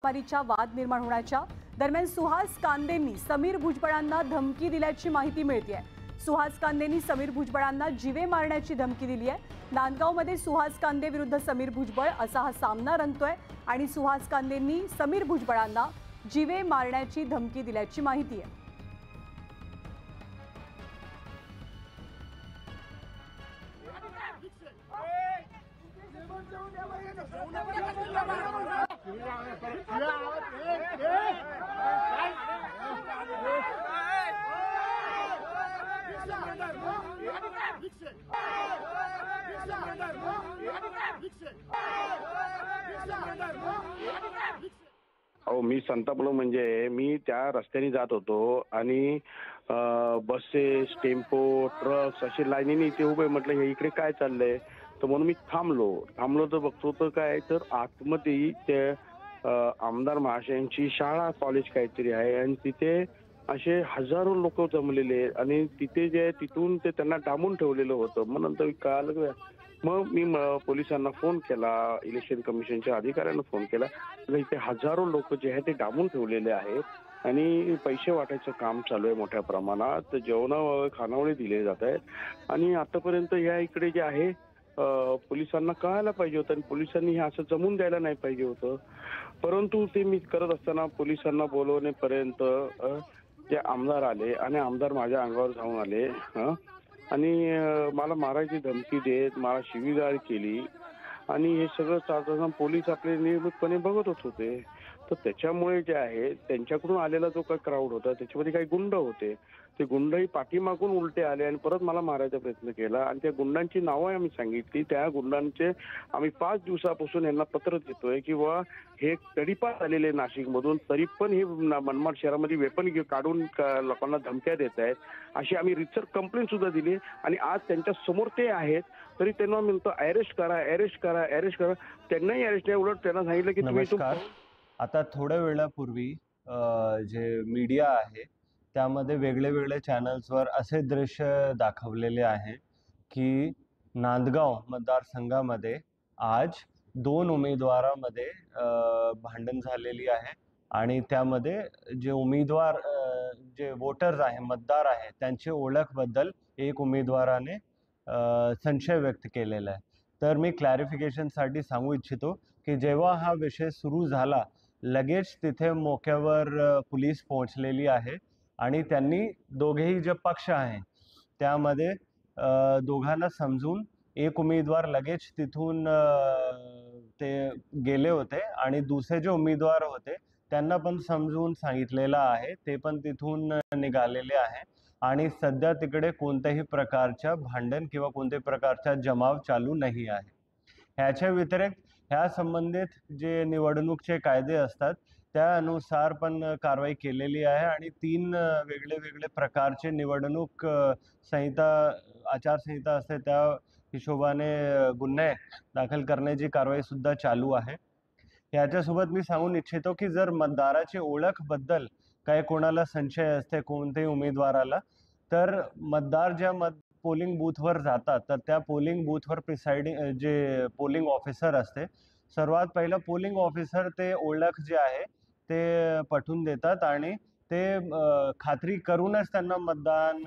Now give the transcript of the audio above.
मारामारीच्या वाद निर्माण होण्याच्या दरम्यान सुहास कांदेंनी समीर भुजबळांना धमकी दिल्याची माहिती मिळतेय। सुहास कांदेंनी समीर भुजबळांना जीवे मारण्याची धमकी दिली आहे। नांदगावमध्ये सुहास कांदे विरुद्ध समीर भुजबळ असा हा सामना रंगतोय आणि सुहास कांदेंनी समीर भुजबळांना जीवे मारण्याची धमकी दिल्याची माहिती आहे। मी संतापलो म्हणजे मी त्या रस्त्याने जात होतो आणि बसेस, टेम्पो, ट्रक्स असे लाईनीने इथे उभे. म्हटलं हे इकडे काय चाललंय, तर म्हणून मी थांबलो तर बघतो तर काय तर आतमध्ये ते आमदार महाशयांची शाळा कॉलेज काहीतरी आहे आणि तिथे असे हजारो लोक जमलेले आणि तिथे जे तिथून ते त्यांना डांबून ठेवलेलं होतं. मग नंतर कळालं. मग मी पोलिसांना फोन केला, इलेक्शन कमिशनच्या अधिकाऱ्यांना फोन केला. इथे हजारो लोक जे आहेत ते डांबून ठेवलेले आहेत आणि पैसे वाटायचं काम चालू आहे मोठ्या प्रमाणात. खानावळी दिले जात आहेत आणि आतापर्यंत या इकडे जे आहे पोलिसांना कळायला पाहिजे होतं आणि पोलिसांनी हे असं जमून द्यायला नाही पाहिजे होतं. परंतु ते मी करत असताना पोलिसांना बोलवण्यापर्यंत जे आमदार आले आणि आमदार माझ्या अंगावर जाऊन आले आणि मला मारायची धमकी देत, मला शिवीगाळ केली आणि हे सगळं चालताना पोलीस आपले नियमितपणे बघतच होते. तर त्याच्यामुळे जे आहे त्यांच्याकडून आलेला जो काही क्राऊड होता त्याच्यामध्ये काही गुंड होते. ते गुंडही पाठीमागून उलटे आले आणि परत मला मारायचा प्रयत्न केला आणि त्या गुंडांची नावं आम्ही सांगितली. त्या गुंडांचे आम्ही 5 दिवसापासून यांना पत्र देतोय की बाबा हे तडीपार आलेले नाशिकमधून, तरी पण हे मनमाड शहरामध्ये वेपन काढून लोकांना धमक्या देत आहेत अशी आम्ही रितसर कंप्लेंट सुद्धा दिली आणि आज त्यांच्या समोर ते आहेत तरी त्यांना म्हणतो अरेस्ट करा. त्यांनाही अरेस्ट नाही, उलट त्यांना सांगितलं की नमस्कार. आता थोड्या वेळापूर्वी जे मीडिया आहे त्यामध्ये वेगळे चॅनल्सवर असे दृश्य दाखवलेले आहे की नांदगाव मतदारसंघामध्ये आज 2 उमेदवारांमध्ये भांडण झालेली आहे आणि त्यामध्ये जे उमेदवार जे वोटर्स आहे, मतदार आहे, त्यांची ओळखबद्दल एक उमेदवाराने संशय व्यक्त केलेला आहे. तर मी क्लॅरिफिकेशनसाठी सांगू इच्छितो की जेव्हा हा विषय सुरू झाला लगेच तिथे मोक्यावर पोलीस पोहोचलेली आहे आणि त्यांनी दोघेही जे पक्ष आहे त्यामध्ये दोघांना समजून एक उमेदवार लगेच तिथून ते गेले होते आणि दुसरे जे उमेदवार होते त्यांना पण समजून सांगितलेलं आहे, ते पण तिथून निघालेले आहे आणि सध्या तिकडे कोणत्याही प्रकारच्या भांडण किंवा कोणत्याही प्रकारचा जमाव चालू नाही आहे. ह्याच्या व्यतिरिक्त ह्या संबंधित जे निवडणूकचे कायदे असतात त्यानुसार पण कारवाई केलेली आहे आणि 3 वेगळे प्रकारचे निवडणूक आचारसंहिता असते त्या हिशोबाने गुन्हे दाखल करण्याची कारवाई सुद्धा चालू आहे. याच्यासोबत मी सांगून इच्छितो की जर मतदाराची ओळखबद्दल काही कोणाला संशय असते कोणत्याही उमेदवाराला, तर मतदार ज्या पोलिंग बूथवर जातात तर त्या पोलिंग बूथवर जे पोलिंग ऑफिसर असते, सर्वात पहिलं पोलिंग ऑफिसर ते ओळख जे आहे ते पटवून देतात आणि ते खात्री करूनच त्यांना मतदान